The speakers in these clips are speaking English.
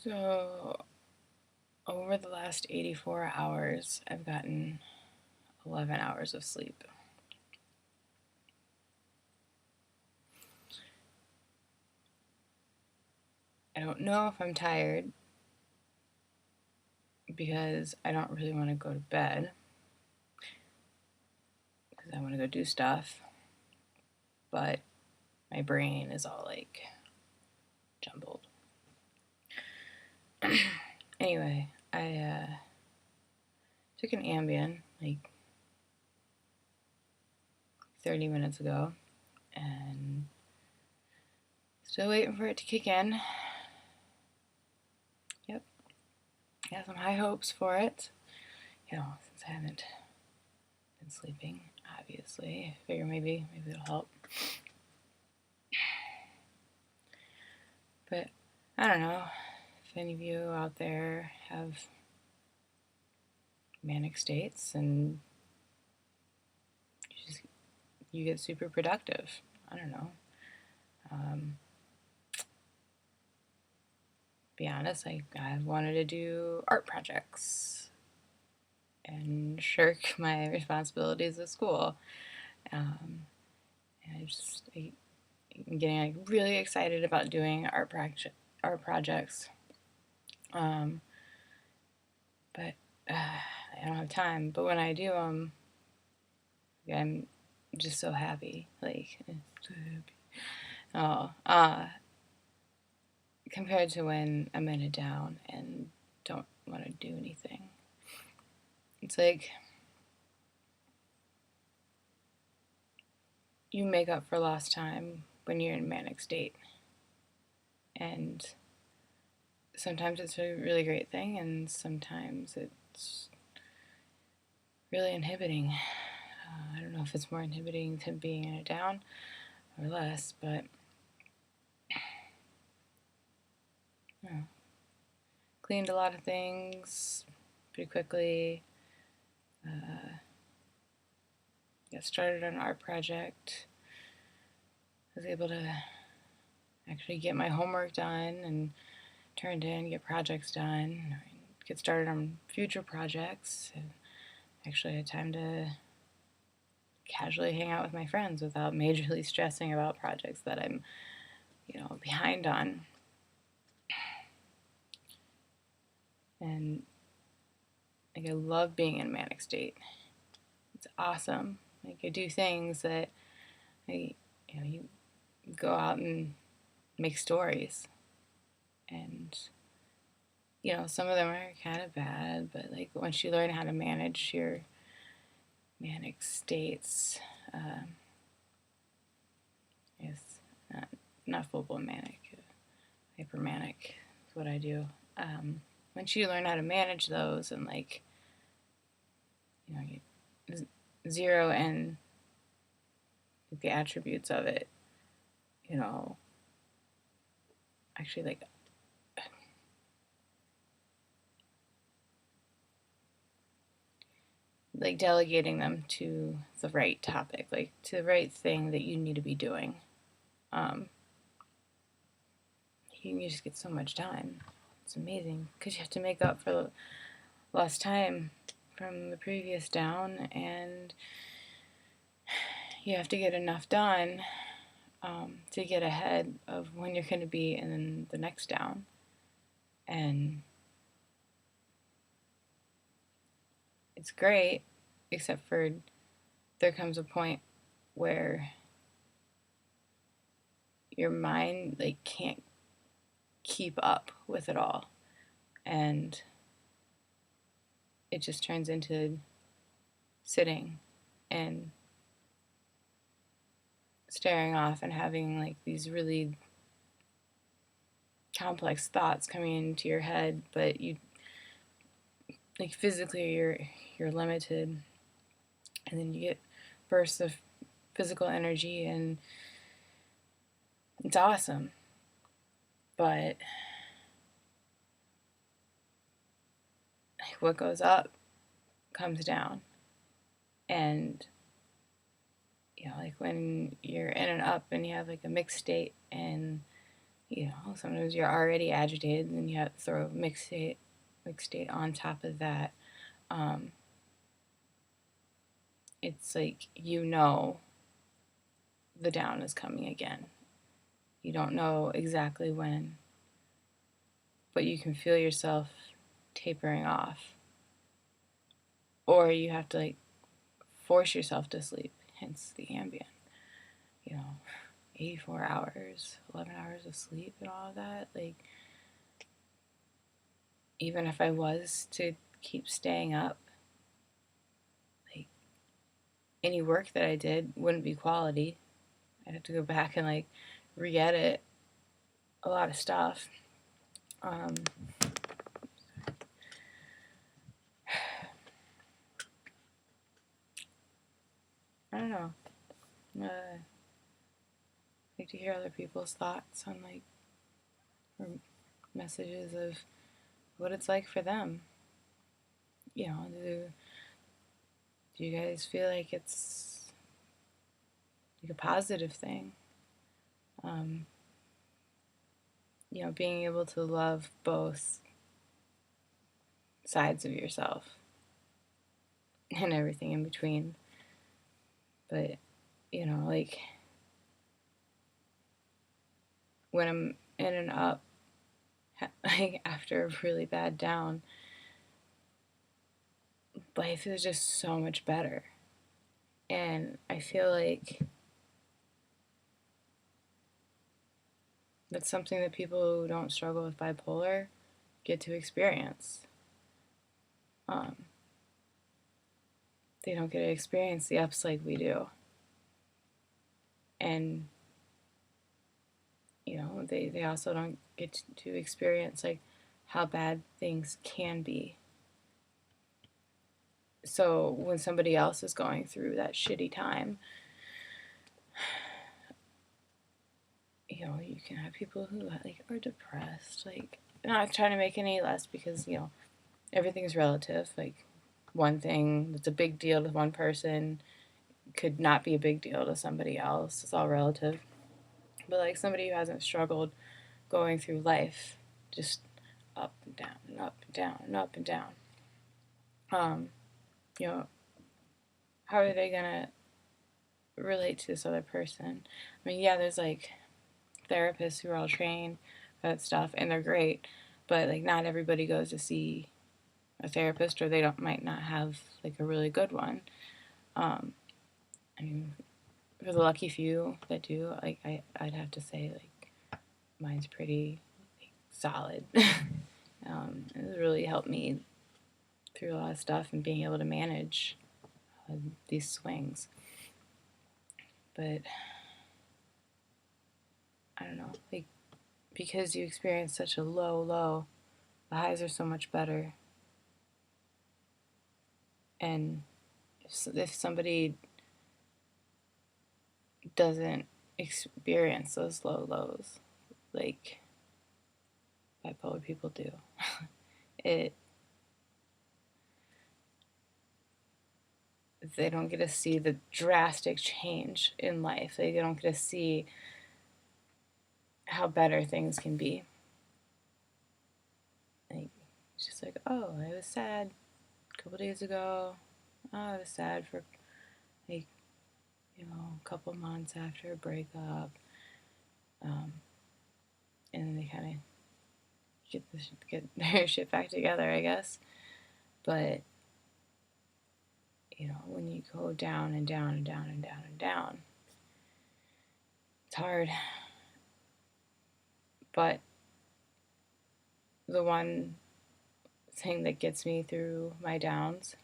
So, over the last 84 hours, I've gotten 11 hours of sleep. I don't know if I'm tired because I don't really want to go to bed because I want to go do stuff, but my brain is all like jumbled. Anyway, I took an Ambien like 30 minutes ago and still waiting for it to kick in. Yep, I have some high hopes for it. Since I haven't been sleeping, obviously. I figure maybe it'll help. But I don't know if any of you out there have manic states and you get super productive. I don't know. Be honest, I've wanted to do art projects and shirk my responsibilities at school. And I'm getting really excited about doing art projects. But I don't have time. But when I do them, I'm just so happy. So happy. Compared to when I'm in a down and don't want to do anything. It's like you make up for lost time when you're in a manic state. And sometimes it's a really great thing, and sometimes it's really inhibiting. I don't know if it's more inhibiting to being in a down or less, but cleaned a lot of things pretty quickly. Got started on an art project. Was able to actually get my homework done and turned in, get projects done, get started on future projects. And actually had time to casually hang out with my friends without majorly stressing about projects that I'm, behind on. And I love being in a manic state. It's awesome. I do things that you go out and make stories. And some of them are kind of bad, but once you learn how to manage your manic states, it's not full-blown manic, hypermanic is what I do. Once you learn how to manage those and you zero in the attributes of it, actually delegating them to the right topic, to the right thing that you need to be doing. You just get so much time. It's amazing because you have to make up for lost time from the previous down, and you have to get enough done to get ahead of when you're going to be in the next down. And it's great, except for there comes a point where your mind can't keep up with it all, and it just turns into sitting and staring off and having these really complex thoughts coming into your head, but you physically you're limited, and then you get bursts of physical energy, and it's awesome. But what goes up comes down. And when you're in and up and you have a mixed state and sometimes you're already agitated and then you have to throw mixed state on top of that. It's like, the down is coming again. You don't know exactly when, but you can feel yourself tapering off. Or you have to force yourself to sleep, hence the Ambien. 84 hours, 11 hours of sleep and all of that. Even if I was to keep staying up, any work that I did wouldn't be quality. I'd have to go back and re-edit a lot of stuff. I don't know. I like to hear other people's thoughts on or messages of what it's like for them. Do you guys feel like it's a positive thing? Being able to love both sides of yourself and everything in between. But, when I'm in and up, after a really bad down, life is just so much better. And I feel like that's something that people who don't struggle with bipolar get to experience. They don't get to experience the ups like we do. And, they also don't get to experience how bad things can be. So when somebody else is going through that shitty time, you can have people who are depressed. Not trying to make any less, because everything's relative. One thing that's a big deal to one person could not be a big deal to somebody else. It's all relative. But somebody who hasn't struggled going through life, just up and down and up and down and up and down. How are they gonna relate to this other person? I mean, yeah, there's therapists who are all trained for that stuff, and they're great, but not everybody goes to see a therapist, or they might not have a really good one. I mean, for the lucky few that do, I'd have to say mine's pretty solid. It's really helped me through a lot of stuff and being able to manage these swings. But I don't know, because you experience such a low, the highs are so much better. And if somebody doesn't experience those low lows like bipolar people do, they don't get to see the drastic change in life. They don't get to see how better things can be. It's just oh, I was sad a couple days ago. Oh, I was sad for a couple months after a breakup. And then they kind of get their shit back together, I guess. But when you go down and down and down and down and down, it's hard. But the one thing that gets me through my downs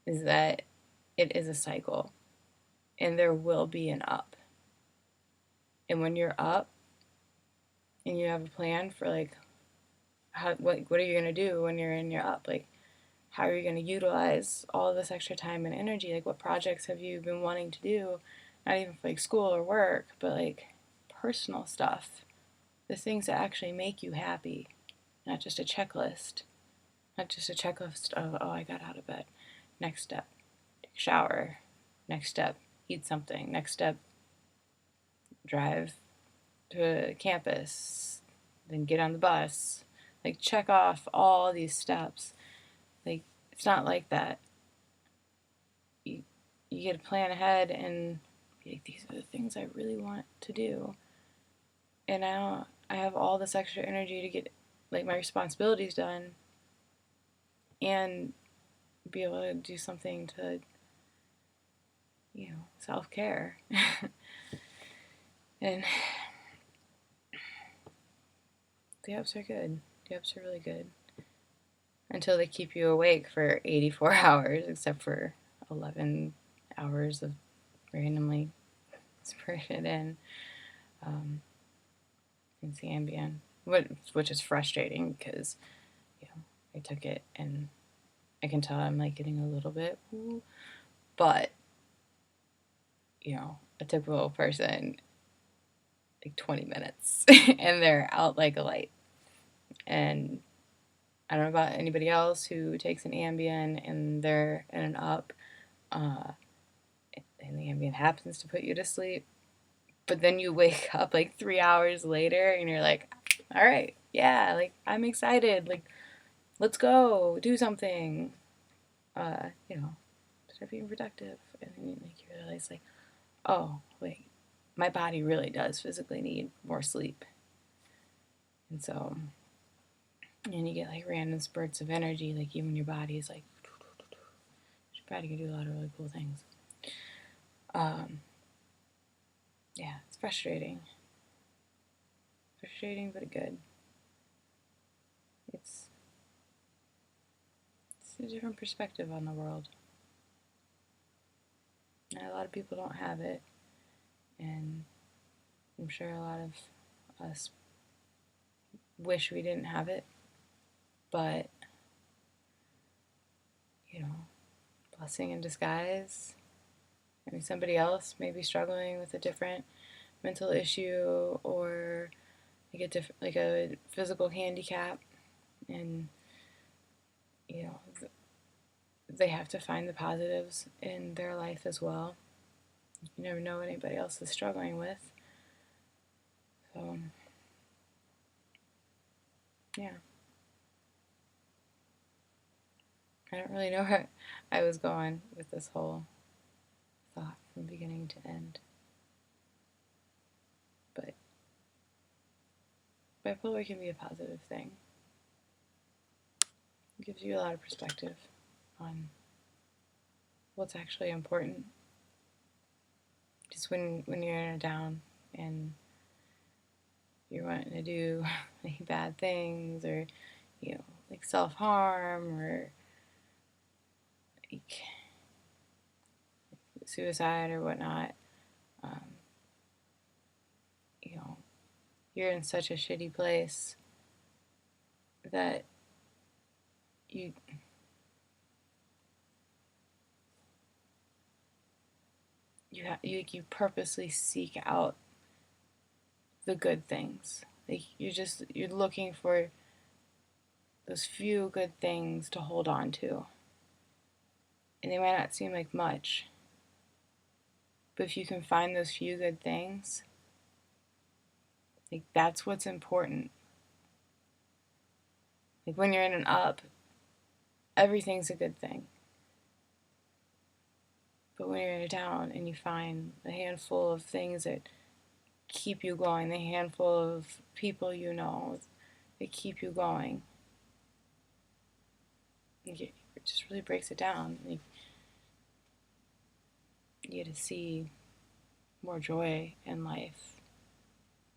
is that it is a cycle, and there will be an up. And when you're up and you have a plan for what are you going to do when you're in your up? How are you going to utilize all of this extra time and energy? What projects have you been wanting to do? Not even for school or work, but personal stuff. The things that actually make you happy. Not just a checklist. Not just a checklist of, oh, I got out of bed. Next step, take a shower. Next step, eat something. Next step, drive to campus, then get on the bus. Like, check off all these steps. Like, it's not like that. You get to plan ahead and be like, these are the things I really want to do. And now I have all this extra energy to get, like, my responsibilities done and be able to do something to, self-care. And the ups are good. The ups are really good. Until they keep you awake for 84 hours, except for 11 hours of randomly sprayed in the Ambien, which is frustrating because, I took it and I can tell I'm like getting a little bit, but, a typical person, like 20 minutes and they're out like a light. And I don't know about anybody else who takes an Ambien and they're in an up, and the Ambien happens to put you to sleep, but then you wake up like 3 hours later and you're like, all right, yeah, like I'm excited, like let's go do something, start being productive. And then you realize like, oh wait, my body really does physically need more sleep. And so, and you get like random spurts of energy, like even your body is like, your body can do a lot of really cool things. Yeah, it's frustrating. Frustrating, but good. It's a different perspective on the world. And a lot of people don't have it. And I'm sure a lot of us wish we didn't have it. But, blessing in disguise. I mean, somebody else may be struggling with a different mental issue or like a physical handicap, and they have to find the positives in their life as well. You never know what anybody else is struggling with. So, yeah. I don't really know where I was going with this whole thought from beginning to end. But bipolar can be a positive thing. It gives you a lot of perspective on what's actually important. Just when you're in a down and you're wanting to do like bad things or, like self-harm or like suicide or whatnot, you're in such a shitty place that you purposely seek out the good things. Like you're looking for those few good things to hold on to. And they might not seem like much, but if you can find those few good things, like that's what's important. Like when you're in an up, everything's a good thing. But when you're in a down and you find a handful of things that keep you going, the handful of people that keep you going, it just really breaks it down. Like, you get to see more joy in life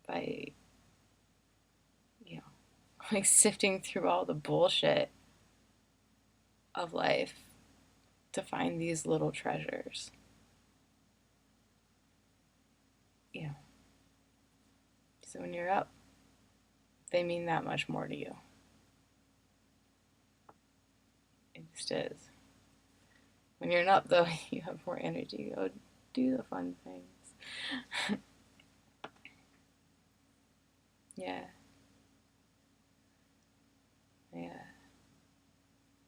by, like sifting through all the bullshit of life to find these little treasures. So when you're up, they mean that much more to you. It just is. When you're up, though, you have more energy to go do the fun things. Yeah.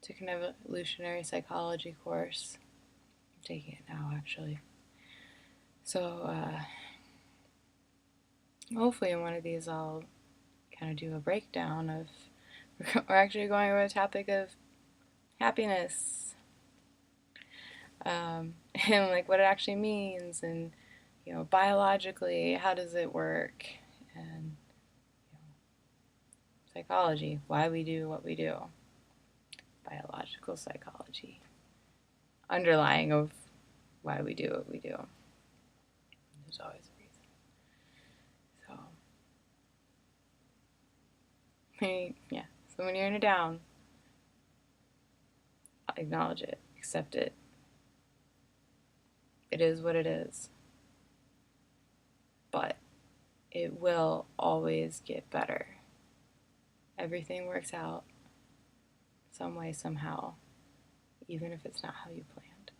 Took an evolutionary psychology course. I'm taking it now, actually. So, hopefully in one of these I'll kind of do a breakdown of, we're actually going over the topic of happiness, and like what it actually means, and biologically, how does it work, and psychology, why we do what we do, biological psychology, underlying of why we do what we do. There's always a reason. So when you're in a down, acknowledge it, accept it. It is what it is. But it will always get better. Everything works out some way, somehow, even if it's not how you planned.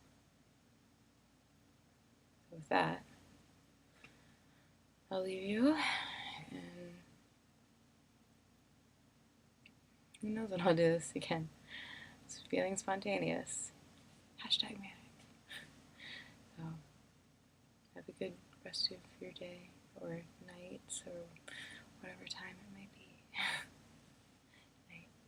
So with that, I'll leave you, and who knows when I'll do this again. It's feeling spontaneous. #Manic. So, have a good rest of your day, or night, or whatever time it may